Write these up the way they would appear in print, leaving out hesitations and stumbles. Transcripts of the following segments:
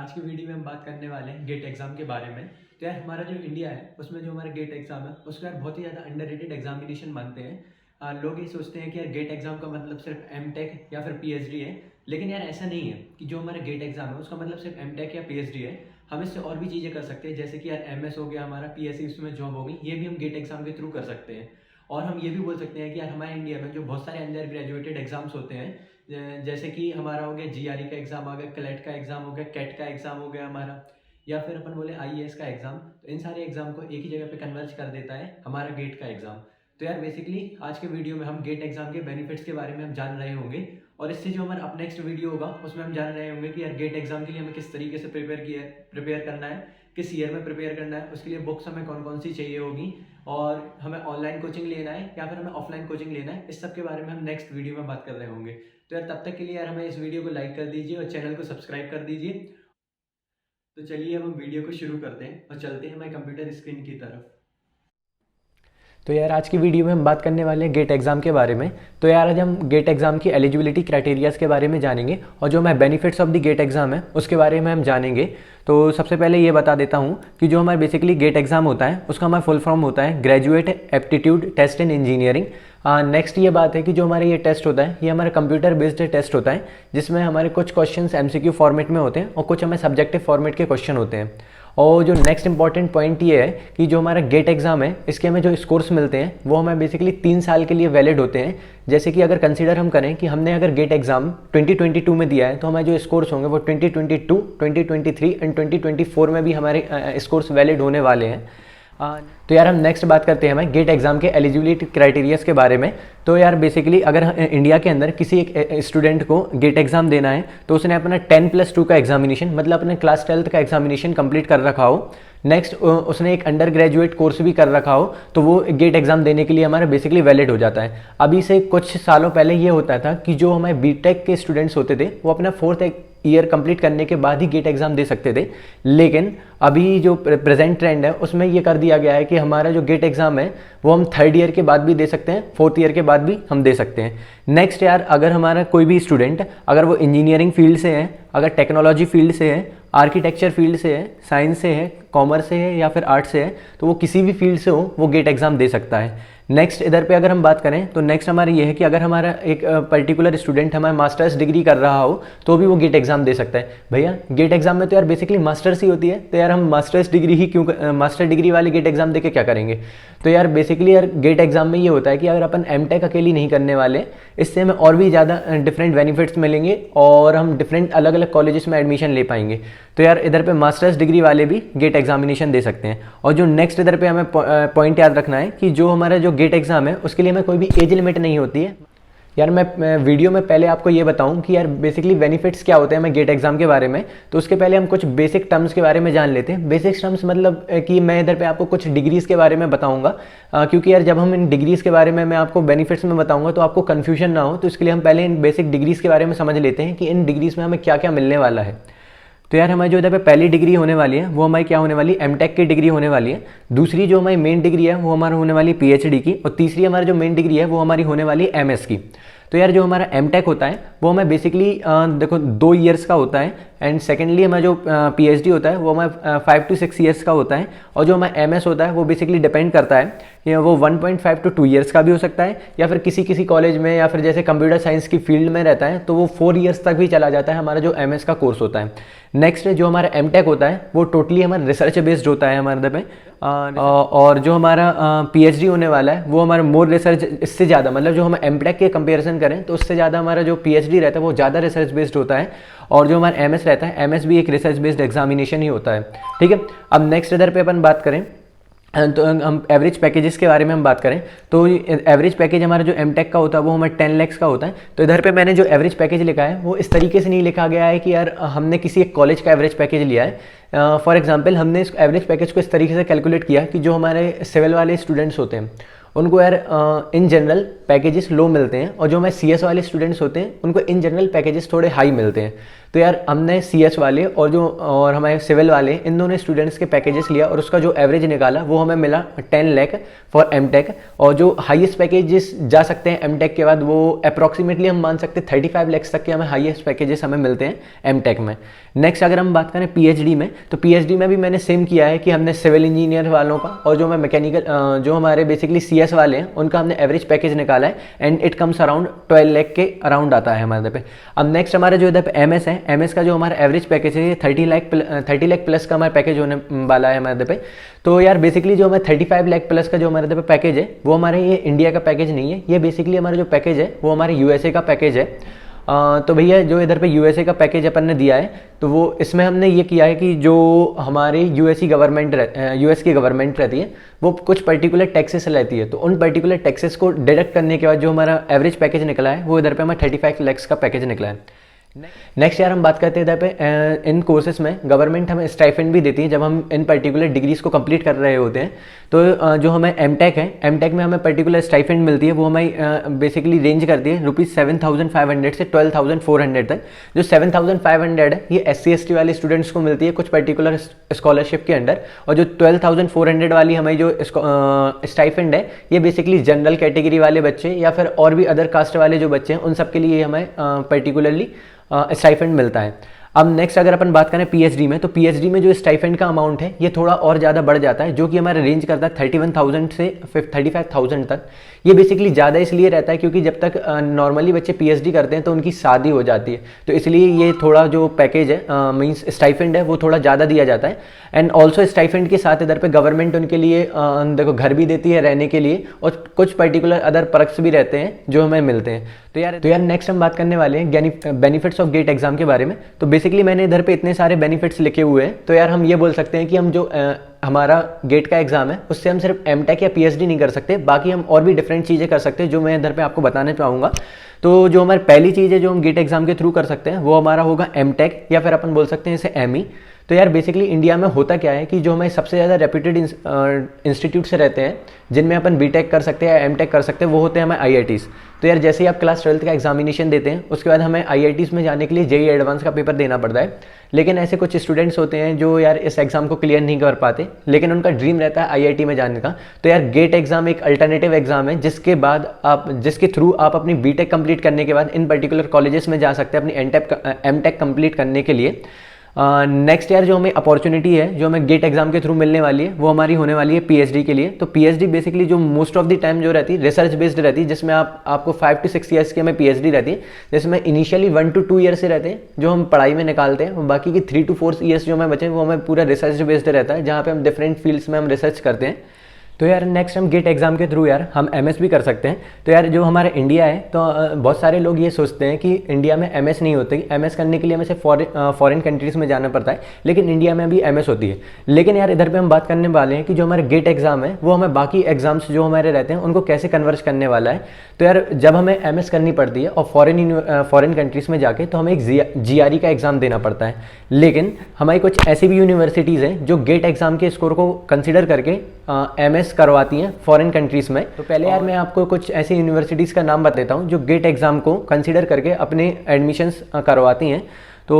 आज की वीडियो में हम बात करने वाले हैं गेट एग्जाम के बारे में। तो यार हमारा जो इंडिया है उसमें जो हमारा गेट एग्जाम है उसको यार बहुत ही ज़्यादा अंडररेटेड एग्जामिनेशन मानते हैं। लोग ये सोचते हैं कि यार गेट एग्जाम का मतलब सिर्फ एमटेक या फिर पीएचडी है, लेकिन यार ऐसा नहीं है कि जो हमारा गेट एग्जाम है उसका मतलब सिर्फ एमटेक या पीएचडी है। हम इससे और भी चीज़ें कर सकते हैं, जैसे कि यार एमएस हो गया, हमारा पीएससी उसमें जॉब हो गई, ये भी हम गेट एग्जाम के थ्रू कर सकते हैं। और हम ये भी बोल सकते हैं कि यार हमारे इंडिया में जो बहुत सारे अंडर ग्रेजुएटेड एग्जाम्स होते हैं, जैसे कि हमारा हो गया जीआरई का एग्ज़ाम आ गया, क्लेट का एग्ज़ाम हो गया, कैट का एग्ज़ाम हो गया हमारा, या फिर अपन बोले आईएएस का एग्ज़ाम। तो इन सारे एग्ज़ाम को एक ही जगह पे कन्वर्ज कर देता है हमारा गेट का एग्ज़ाम। तो यार बेसिकली आज के वीडियो में हम गेट एग्ज़ाम के बेनिफिट्स के बारे में हम जान रहे होंगे, और इससे जो हमारा अब नेक्स्ट वीडियो होगा उसमें हम जान रहे होंगे कि यार गेट एग्ज़ाम के लिए हमें किस तरीके से प्रिपेयर करना है, किस ईयर में प्रिपेयर करना है, उसके लिए बुक्स हमें कौन कौन सी चाहिए होगी, और हमें ऑनलाइन कोचिंग लेना है या फिर हमें ऑफलाइन कोचिंग लेना है। इस सब के बारे में हम नेक्स्ट वीडियो में बात कर रहे होंगे। तो यार तब तक के लिए यार हमें इस वीडियो को लाइक कर दीजिए और चैनल को सब्सक्राइब कर दीजिए। तो चलिए अब हम वीडियो को शुरू करते हैं और चलते हैं हमारे कंप्यूटर स्क्रीन की तरफ। तो यार आज की वीडियो में हम बात करने वाले हैं गेट एग्ज़ाम के बारे में। तो यार आज हम गेट एग्ज़ाम की एलिजिबिलिटी क्राइटेरियाज़ के बारे में जानेंगे और जो हमारे benefits of the GATE exam है उसके बारे में हम जानेंगे। तो सबसे पहले ये बता देता हूँ कि जो हमारा बेसिकली गेट एग्ज़ाम होता है उसका हमारा फुल फॉर्म होता है graduate aptitude test in engineering. Next ये बात है कि जो हमारा ये टेस्ट होता है ये हमारा कंप्यूटर बेस्ड टेस्ट होता है, जिसमें हमारे कुछ क्वेश्चंस एमसीक्यू फॉर्मेट में होते हैं और कुछ हमें सब्जेक्टिव फॉर्मेट के क्वेश्चन होते हैं। और जो नेक्स्ट इंपॉर्टेंट पॉइंट ये है कि जो हमारा गेट एग्ज़ाम है इसके हमें जो स्कोर्स मिलते हैं वो हमें बेसिकली 3 साल के लिए वैलिड होते हैं। जैसे कि अगर कंसीडर हम करें कि हमने अगर गेट एग्ज़ाम 2022 में दिया है तो हमारे जो स्कोर्स होंगे वो 2022, 2023 एंड 2024 में भी हमारे स्कोर्स वैलिड होने वाले हैं। तो यार हम नेक्स्ट बात करते हैं हमें गेट एग्ज़ाम के एलिजिबिलिटी क्राइटेरियाज़ के बारे में। तो यार बेसिकली अगर इंडिया के अंदर किसी एक स्टूडेंट को गेट एग्ज़ाम देना है तो उसने अपना 10+2 का एग्जामिनेशन मतलब अपने क्लास 12th का एग्जामिनेशन कंप्लीट कर रखा हो, नेक्स्ट उसने एक अंडर ग्रेजुएट कोर्स भी कर रखा हो, तो वो गेट एग्ज़ाम देने के लिए हमारा बेसिकली वैलिड हो जाता है। अभी से कुछ सालों पहले ये होता था कि जो हमारे बीटेक के स्टूडेंट्स होते थे वो अपना 4th ईयर कंप्लीट करने के बाद ही गेट एग्ज़ाम दे सकते थे, लेकिन अभी जो प्रेजेंट ट्रेंड है उसमें ये कर दिया गया है कि हमारा जो गेट एग्ज़ाम है वो हम 3rd ईयर के बाद भी दे सकते हैं, 4th ईयर के बाद भी हम दे सकते हैं। नेक्स्ट यार अगर हमारा कोई भी स्टूडेंट अगर वो इंजीनियरिंग फील्ड से है, अगर टेक्नोलॉजी फील्ड से है, आर्किटेक्चर फील्ड से है, साइंस से है, कॉमर्स से है या फिर आर्ट्स से है, तो वो किसी भी फील्ड से हो वो गेट एग्ज़ाम दे सकता है। नेक्स्ट इधर पे अगर हम बात करें तो नेक्स्ट हमारा ये है कि अगर हमारा एक पर्टिकुलर स्टूडेंट हमारा मास्टर्स डिग्री कर रहा हो तो भी वो गेट एग्ज़ाम दे सकता है। भैया गेट एग्ज़ाम में तो यार बेसिकली मास्टर्स ही होती है, तो यार हम मास्टर्स डिग्री ही क्यों मास्टर डिग्री वाली गेट एग्ज़ाम दे के क्या करेंगे। तो यार बेसिकली यार गेट एग्ज़ाम में ये होता है कि अगर अपन एमटेक अकेली नहीं करने वाले, इससे हमें और भी ज़्यादा डिफरेंट बेनिफिट्स मिलेंगे और हम डिफरेंट अलग अलग कॉलेजेस में एडमिशन ले पाएंगे। तो यार इधर पे मास्टर्स डिग्री वाले भी गेट एग्जामिनेशन दे सकते हैं। और जो नेक्स्ट इधर पे हमें पॉइंट याद रखना है कि जो हमारा जो गेट एग्ज़ाम है उसके लिए हमें कोई भी एज लिमिट नहीं होती है। यार मैं वीडियो में पहले आपको ये बताऊं कि यार बेसिकली बेनिफिट्स क्या होते हैं हमें गेट एग्ज़ाम के बारे में, तो उसके पहले हम कुछ बेसिक टर्म्स के बारे में जान लेते हैं। बेसिक टर्म्स मतलब कि मैं इधर पे आपको कुछ डिग्रीज़ के बारे में बताऊंगा, क्योंकि यार जब हम इन डिग्रीज़ के बारे में मैं आपको बेनिफिट्स में बताऊंगा तो आपको कन्फ्यूजन ना हो, तो इसके लिए हम पहले इन बेसिक डिग्रीज़ के बारे में समझ लेते हैं कि इन डिग्रीज़ में हमें क्या क्या मिलने वाला है। तो यार हमारी जो इधर पे पहली डिग्री होने वाली है वो हमारी क्या होने वाली है, एमटेक की डिग्री होने वाली है। दूसरी जो हमारी मेन डिग्री है वो हमारा होने वाली पीएचडी की, और तीसरी हमारी जो मेन डिग्री है वो हमारी होने वाली है एमएस की। तो यार जो हमारा एमटेक होता है वो हमें बेसिकली देखो 2 ईयर्स का होता है, एंड सेकेंडली हमारा जो पीएचडी होता है वो हमारा 5 to 6 ईयर्स का होता है, और जो हमारा एमएस होता है वो बेसिकली डिपेंड करता है कि वो 1.5 to 2 ईयर्स का भी हो सकता है, या फिर किसी कॉलेज में या फिर जैसे कंप्यूटर साइंस की फील्ड में रहता है तो वो 4 ईयर्स तक भी चला जाता है हमारा जो एमएस का कोर्स होता है। नेक्स्ट जो हमारा एमटेक होता है वो टोटली हमारा रिसर्च बेस्ड होता है हमारे पे, और जो हमारा पीएचडी होने वाला है वो हमारा मोर रिसर्च, इससे ज़्यादा मतलब जो हम एमटेक के कंपैरिजन करें तो उससे ज़्यादा हमारा जो पीएचडी रहता है वो ज़्यादा रिसर्च बेस्ड होता है, और जो हमारा एमएस रहता है एमएस भी एक रिसर्च बेस्ड एग्जामिनेशन ही होता है। ठीक है, अब नेक्स्ट इधर पे अपन बात करें तो हम एवरेज पैकेजेस के बारे में हम बात करें तो एवरेज पैकेज हमारा जो एमटेक का होता है वो हमारे 10 lakhs का होता है। तो इधर पे मैंने जो एवरेज पैकेज लिखा है वो इस तरीके से नहीं लिखा गया है कि यार हमने किसी एक कॉलेज का एवरेज पैकेज लिया है। फॉर एग्जांपल हमने इस एवरेज पैकेज को इस तरीके से कैलकुलेट किया कि जो हमारे सिविल वाले स्टूडेंट्स होते हैं उनको यार इन जनरल पैकेजेस लो मिलते हैं, और जो हमारे सीएस वाले स्टूडेंट्स होते हैं उनको इन जनरल पैकेजेस थोड़े हाई मिलते हैं। तो तो यार हमने CS वाले और हमारे सिविल वाले इन दोनों स्टूडेंट्स के पैकेजेस लिया और उसका जो एवरेज निकाला वो हमें मिला 10 लाख फॉर MTech। और जो हाईएस्ट पैकेजेस जा सकते हैं MTech के बाद वो अप्रॉक्सीमेटली हम मान सकते हैं 35 लाख तक के हमें हाईएस्ट पैकेजेस हमें मिलते हैं MTech में। नेक्स्ट अगर हम बात करें PhD में, तो PhD में भी मैंने सेम किया है कि हमने सिविल इंजीनियर वालों का और जो मैं मैकेनिकल जो हमारे बेसिकली CS वाले हैं उनका हमने एवरेज पैकेज निकाला है and it comes around 12 lakh के अराउंड आता है हमारे पे। अब नेक्स्ट हमारा जो इधर पे MS है, MS का जो हमारा एवरेज पैकेज है ये 30 लाख प्लस का हमारा पैकेज होने वाला है हमारे पे। तो यार बेसिकली जो हमें 35 लाख प्लस का जो हमारे पे पैकेज है वो हमारे ये इंडिया का पैकेज नहीं है, ये बेसिकली हमारा जो पैकेज है वो हमारे USA का पैकेज है। तो भैया जो इधर पे USA का पैकेज अपन ने दिया है तो वो इसमें हमने ये किया है कि जो हमारी US की गवर्नमेंट रहती है वो कुछ पर्टिकुलर टैक्सेस लेती है, तो उन पर्टिकुलर टैक्सेस को डिडक्ट करने के बाद जो हमारा एवरेज पैकेज निकला है वो इधर पे हमारा 35 लाख का पैकेज निकला है। नेक्स्ट यार हम बात करते हैं इधर पे इन कोर्सेज में गवर्नमेंट हमें स्टाइपेंड भी देती है जब हम इन पर्टिकुलर डिग्रीज को कंप्लीट कर रहे होते हैं। तो जो हमें MTech है, MTech में हमें पर्टिकुलर स्टाइपेंड मिलती है वो हमें बेसिकली रेंज करती है ₹7,500 से 12,400 तक। जो 7,500 है ये SC/ST वाले स्टूडेंट्स को मिलती है कुछ पर्टिकुलर स्कॉलरशिप के अंडर, और जो 12,400 वाली हमें जो स्टाइपेंड है ये बेसिकली जनरल कैटेगरी वाले बच्चे या फिर और भी अदर कास्ट वाले जो बच्चे हैं उन सब के लिए हमें पर्टिकुलरली स्टाइपेंड मिलता है। अब नेक्स्ट अगर अपन बात करें PhD में, तो PhD में जो स्टाइपेंड का अमाउंट है ये थोड़ा और ज़्यादा बढ़ जाता है, जो कि हमारा रेंज करता है 31,000 से 35,000 तक। ये बेसिकली ज़्यादा इसलिए रहता है क्योंकि जब तक नॉर्मली बच्चे PhD करते हैं तो उनकी शादी हो जाती है, तो इसलिए ये थोड़ा जो पैकेज है मीन्स स्टाइपेंड है वो थोड़ा ज़्यादा दिया जाता है। एंड ऑल्सो स्टाइपेंड के साथ इधर पे गवर्नमेंट उनके लिए देखो घर भी देती है रहने के लिए और कुछ पर्टिकुलर अदर पर्क्स भी रहते हैं जो हमें मिलते हैं। तो यार नेक्स्ट हम बात करने वाले हैं बेनिफिट्स ऑफ गेट एग्जाम के बारे में। तो बेसिकली मैंने इधर पे इतने सारे बेनिफिट्स लिखे हुए हैं, तो यार हम ये बोल सकते हैं कि हम जो हमारा गेट का एग्जाम है उससे हम सिर्फ MTech या PhD नहीं कर सकते, बाकी हम और भी डिफरेंट चीज़ें कर सकते हैं जो मैं इधर पे आपको बताना चाहूँगा। तो जो हमारी पहली चीज़ है जो हम गेट एग्जाम के थ्रू कर सकते हैं वो हमारा होगा MTech या फिर अपन बोल सकते हैं इसे ME। तो यार बेसिकली इंडिया में होता क्या है कि जो हमारे सबसे ज़्यादा रेप्यूटेड इंस्टीट्यूट से रहते हैं जिनमें अपन BTech कर सकते हैं या MTech कर सकते हैं वो होते हैं हमें IITs। तो यार जैसे ही आप क्लास 12th का एग्जामिनेशन देते हैं उसके बाद हमें IITs में जाने के लिए JEE एडवांस का पेपर देना पड़ता है, लेकिन ऐसे कुछ स्टूडेंट्स होते हैं जो यार इस एग्जाम को क्लियर नहीं कर पाते लेकिन उनका ड्रीम रहता है IIT में जाने का। तो यार गेट एग्जाम एक अल्टरनेटिव एग्जाम है जिसके थ्रू आप अपनी BTech कंप्लीट करने के बाद इन पर्टिकुलर कॉलेजेस में जा सकते हैं अपनी MTech कंप्लीट करने के लिए। नेक्स्ट यार जो हमें अपॉर्चुनिटी है जो हमें गेट एग्जाम के थ्रू मिलने वाली है वो हमारी होने वाली है PhD के लिए। तो PhD बेसिकली जो मोस्ट ऑफ द टाइम जो रहती है रिसर्च बेस्ड रहती है, जिसमें आपको 5 to 6 ईयर्स की हमें PhD रहती है, जिसमें इनिशियली 1 to 2 ईयर्स से रहते हैं जो हम पढ़ाई में निकालते हैं, बाकी की 3 to 4 ईयर्स जो हमें बचे वो हमें पूरा रिसर्च बेस्ड रहता है जहाँ पे हम डिफरेंट फील्ड्स में हम रिसर्च करते हैं। तो यार नेक्स्ट हम गेट एग्जाम के थ्रू यार हम MS भी कर सकते हैं। तो यार जो हमारा इंडिया है तो बहुत सारे लोग ये सोचते हैं कि इंडिया में MS नहीं होती, MS करने के लिए हमें सिर्फ फॉरेन कंट्रीज़ में जाना पड़ता है, लेकिन इंडिया में भी MS होती है। लेकिन यार इधर पे हम बात करने वाले हैं कि जो हमारे गेट एग्जाम है वो हमें बाकी एग्जाम्स जो हमारे रहते हैं उनको कैसे कन्वर्ट करने वाला है। तो यार जब हमें MS करनी पड़ती है और फॉरेन कंट्रीज़ में जाके तो हमें एक GRE का एग्ज़ाम देना पड़ता है, लेकिन हमारी कुछ ऐसी भी यूनिवर्सिटीज़ हैं जो गेट एग्जाम के स्कोर को कंसिडर करके MS करवाती हैं फॉरेन कंट्रीज़ में। तो पहले यार मैं आपको कुछ ऐसी यूनिवर्सिटीज़ का नाम बता देता हूँ जो गेट एग्ज़ाम को कंसीडर करके अपने एडमिशन्स करवाती हैं। तो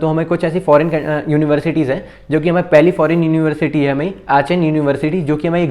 हमें कुछ ऐसी फॉरेन यूनिवर्सिटीज़ हैं जो कि हमें पहली फॉरेन यूनिवर्सिटी है हमें आचेन यूनिवर्सिटी, जो कि हमें एक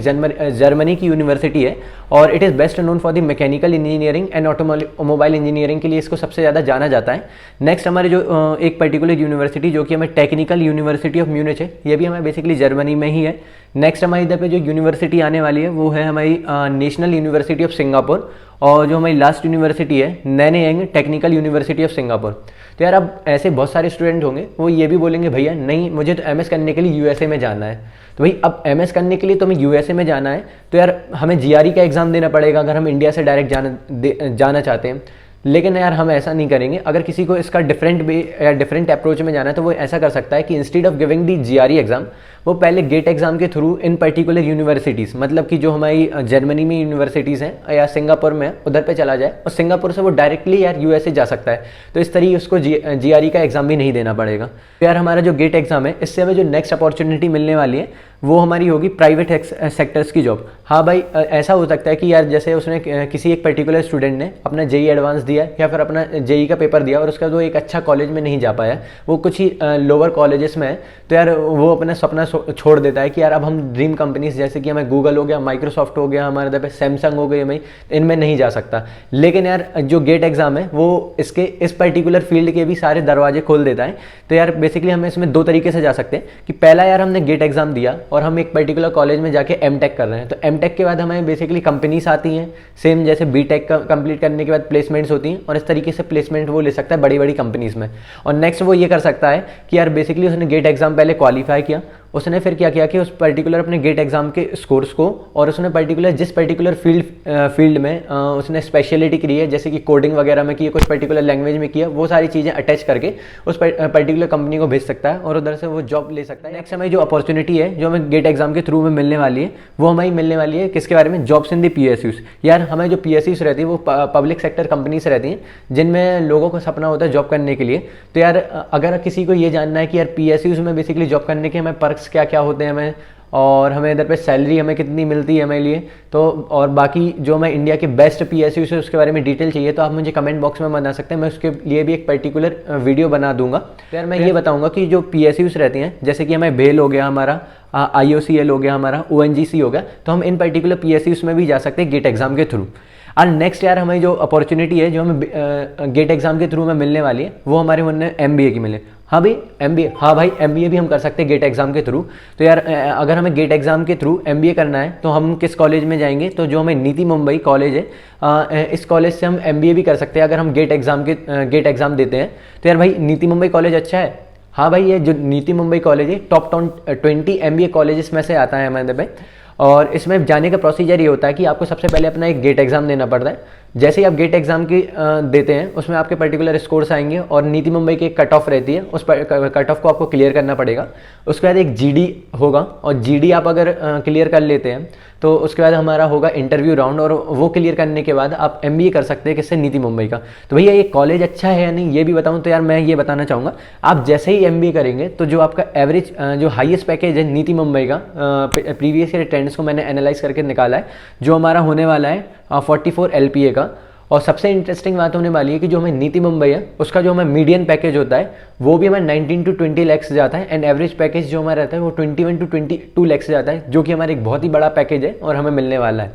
जर्मनी की यूनिवर्सिटी है और it is best known for the mechanical engineering and automobile engineering के लिए इसको सबसे ज़्यादा जाना जाता है। नेक्स्ट हमारे जो एक पर्टिकुलर यूनिवर्सिटी जो कि हमें टेक्निकल यूनिवर्सिटी ऑफ म्यूनिच है, ये भी हमें बेसिकली जर्मनी में ही है। नेक्स्ट हमारी इधर पे जो यूनिवर्सिटी आने वाली है वो है हमारी नेशनल यूनिवर्सिटी ऑफ सिंगापुर, और जो हमारी लास्ट यूनिवर्सिटी है नैनेयांग टेक्निकल यूनिवर्सिटी ऑफ सिंगापुर। तो यार अब ऐसे बहुत सारे स्टूडेंट होंगे वो ये भी बोलेंगे भैया नहीं मुझे तो MS करने के लिए USA में जाना है। तो भाई अब MS करने के लिए तो हमें USA में जाना है तो यार हमें GRE का एग्ज़ाम देना पड़ेगा अगर हम इंडिया से डायरेक्ट जाना चाहते हैं। लेकिन यार हम ऐसा नहीं करेंगे, अगर किसी को इसका डिफरेंट वे या डिफरेंट अप्रोच में जाना है तो वो ऐसा कर सकता है कि instead of giving the GRE exam वो पहले गेट एग्जाम के थ्रू इन पर्टिकुलर यूनिवर्सिटीज़, मतलब कि जो हमारी जर्मनी में यूनिवर्सिटीज़ हैं या सिंगापुर में उधर पे चला जाए और सिंगापुर से वो डायरेक्टली यार यूएसए जा सकता है। तो इस तरीके उसको जीआरई का एग्ज़ाम भी नहीं देना पड़ेगा। तो यार हमारा जो गेट एग्ज़ाम है, इससे हमें जो नेक्स्ट अपॉर्चुनिटी मिलने वाली है वो हमारी होगी प्राइवेट सेक्टर्स की जॉब। हाँ भाई, ऐसा हो सकता है कि यार जैसे उसने किसी एक पर्टिकुलर स्टूडेंट ने अपना जेई एडवांस दिया या फिर अपना जेई का पेपर दिया और उसका वो एक अच्छा कॉलेज में नहीं जा पाया, वो कुछ ही लोअर कॉलेजेस में है, तो यार वो अपना सपना छोड़ देता है कि यार अब हम ड्रीम कंपनीज जैसे कि हमें गूगल हो गया, माइक्रोसॉफ्ट हो गया, हमारे इधर पे सैमसंग हो गई, मैं इनमें नहीं जा सकता। लेकिन यार जो गेट एग्जाम है वो इसके इस पर्टिकुलर फील्ड के भी सारे दरवाजे खोल देता है। तो यार बेसिकली हम इसमें दो तरीके से जा सकते हैं कि पहला यार हमने गेट एग्जाम दिया और हम एक पर्टिकुलर कॉलेज में जाके एमटेक कर रहे हैं, तो एमटेक के बाद हमें बेसिकली कंपनीज आती हैं, सेम जैसे बीटेक कंप्लीट करने के बाद प्लेसमेंट्स होती हैं और इस तरीके से प्लेसमेंट वो ले सकता है बड़ी बड़ी कंपनीज में। और नेक्स्ट वो ये कर सकता है कि यार बेसिकली उसने गेट एग्जाम पहले क्वालिफाई किया, उसने फिर क्या किया कि उस पर्टिकुलर अपने गेट एग्जाम के स्कोर्स को और उसने पर्टिकुलर जिस पर्टिकुलर फील्ड में उसने स्पेशलिटी करी है, जैसे कि कोडिंग वगैरह में की है, कुछ पर्टिकुलर लैंग्वेज में किया, वो सारी चीज़ें अटैच करके उस पर्टिकुलर कंपनी को भेज सकता है और उधर से वो जॉब ले सकता है। नेक्स्ट हमें जो अपॉर्चुनिटी है जो हमें गेट एग्जाम के थ्रू में मिलने वाली है वो हमें मिलने वाली है किसके बारे में, जॉब्स इन दी PSUs। यार हमें जो PSUs रहती है वो पब्लिक सेक्टर कंपनीज रहती हैं जिनमें लोगों को सपना होता है जॉब करने के लिए। तो यार अगर किसी को ये जानना है कि यार PSUs में बेसिकली जॉब करने के हमें पर्क्स क्या क्या होते हैं हमें, और हमें इधर पे सैलरी हमें कितनी मिलती है हमारे लिए, तो और बाकी जो मैं इंडिया के बेस्ट PSUs है उसके बारे में डिटेल चाहिए तो आप मुझे कमेंट बॉक्स में बता सकते हैं, मैं उसके लिए भी एक पर्टिकुलर वीडियो बना दूंगा। तो यार मैं ये बताऊंगा कि जो PSUs रहती हैं, जैसे कि हमें बेल हो गया, हमारा IOCL हो गया, हमारा ONGC हो गया, तो हम इन पर्टिकुलर PSUs में भी जा सकते हैं गेट एग्जाम के थ्रू। और नेक्स्ट यार हमें जो अपॉर्चुनिटी है जो हमें गेट एग्जाम के थ्रू में मिलने वाली है वो हमारे होने MBA की मिले। हाँ भाई MBA, हाँ भाई MBA भी हम कर सकते हैं गेट एग्जाम के थ्रू। तो यार अगर हमें गेट एग्जाम के थ्रू MBA करना है तो हम किस कॉलेज में जाएंगे, तो जो हमें नीति मुंबई कॉलेज है, इस कॉलेज से हम MBA भी कर सकते हैं अगर हम गेट एग्जाम देते हैं। तो यार भाई नीति मुंबई कॉलेज अच्छा है। हाँ भाई, ये जो नीति मुंबई कॉलेज है टॉप 20 MBA कॉलेजेस में से आता है हमारे पे, और इसमें जाने का प्रोसीजर ये होता है कि आपको सबसे पहले अपना एक गेट एग्जाम देना पड़ता है। जैसे ही आप गेट एग्जाम की देते हैं उसमें आपके पर्टिकुलर स्कोर्स आएंगे और नीति मुंबई की एक कट ऑफ रहती है, उस कट ऑफ को आपको क्लियर करना पड़ेगा। उसके बाद एक GD होगा और GD आप अगर क्लियर कर लेते हैं तो उसके बाद हमारा होगा इंटरव्यू राउंड, और वो क्लियर करने के बाद आप MBA कर सकते हैं किससे, नीति मुंबई का। तो भैया ये कॉलेज अच्छा है या नहीं ये भी बताऊं तो यार मैं ये बताना चाहूँगा, आप जैसे ही MBA करेंगे तो जो आपका एवरेज जो हाईएस्ट पैकेज है नीति मुंबई का, प्रीवियस ईयर ट्रेंड्स को मैंने एनालाइज करके निकाला है, जो हमारा होने वाला है 44 LPA का। और सबसे इंटरेस्टिंग बात होने वाली है कि जो हमें नीति मुंबई है उसका जो हमें मीडियन पैकेज होता है वो भी हमें 19 to 20 lakhs जाता है, एंड एवरेज पैकेज जो हमारा रहता है वो 21 to 22 lakhs जाता है, जो कि हमारा एक बहुत ही बड़ा पैकेज है और हमें मिलने वाला है।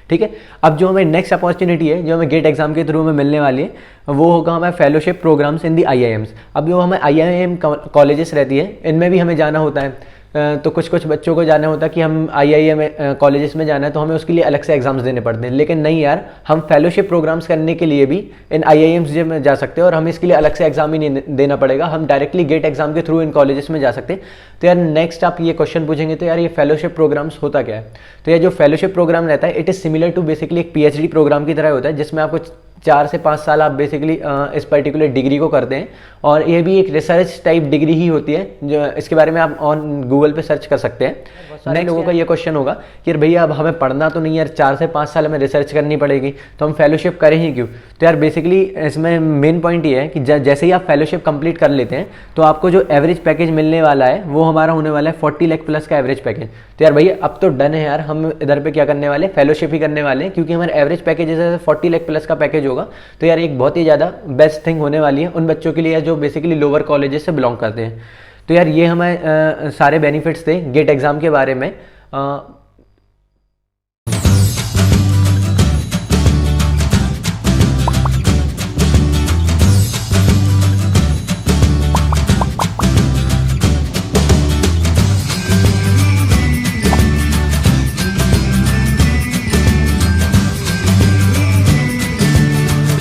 ठीक है, अब जो हमें नेक्स्ट अपॉर्चुनिटी है जो हमें गेट एग्जाम के थ्रू में मिलने वाली है वो होगा हमें फेलोशिप प्रोग्राम्स इन दी IIMs। अब जो हमें IIM कॉलेजेस रहती है इनमें भी हमें जाना होता है, तो कुछ बच्चों को जाना होता है कि हम IIM कॉलेजेस में जाना है तो हमें उसके लिए अलग से एग्जाम्स देने पड़ते हैं, लेकिन नहीं यार, हम फेलोशिप प्रोग्राम्स करने के लिए भी इन IIMs में जा सकते हैं और हमें इसके लिए अलग से एग्जाम ही नहीं देना पड़ेगा, हम डायरेक्टली गेट एग्जाम के थ्रू इन कॉलेजेस में जा सकते हैं। तो यार नेक्स्ट आप ये क्वेश्चन पूछेंगे तो यार ये फेलोशिप प्रोग्राम्स होता क्या है, तो यार जो फेलोशिप प्रोग्राम रहता है it is similar to basically एक PhD प्रोग्राम की तरह होता है, जिसमें आपको 4 से 5 साल आप बेसिकली इस पर्टिकुलर डिग्री को करते हैं, और ये भी एक रिसर्च टाइप डिग्री ही होती है, जो इसके बारे में आप ऑन गूगल पे सर्च कर सकते हैं। नए लोगों का ये क्वेश्चन होगा कि यार भैया अब हमें पढ़ना तो नहीं यार, 4 से 5 साल हमें रिसर्च करनी पड़ेगी तो हम फेलोशिप करें ही क्यों। तो यार बेसिकली इसमें मेन पॉइंट ये है कि जैसे ही आप फेलोशिप कंप्लीट कर लेते हैं तो आपको जो एवरेज पैकेज मिलने वाला है वो हमारा होने वाला है 40 लाख प्लस का एवरेज पैकेज। तो यार भैया अब तो डन है यार, हम इधर पे क्या करने वाले, फेलोशिप ही करने वाले हैं, क्योंकि हमारा एवरेज पैकेज जैसे 40 लाख प्लस का पैकेज होगा। तो यार एक बहुत ही ज़्यादा बेस्ट थिंग होने वाली है उन बच्चों के लिए जो बेसिकली लोअर कॉलेजेस से बिलोंग करते हैं। तो यार ये हमें सारे बेनिफिट्स थे गेट एग्जाम के बारे में।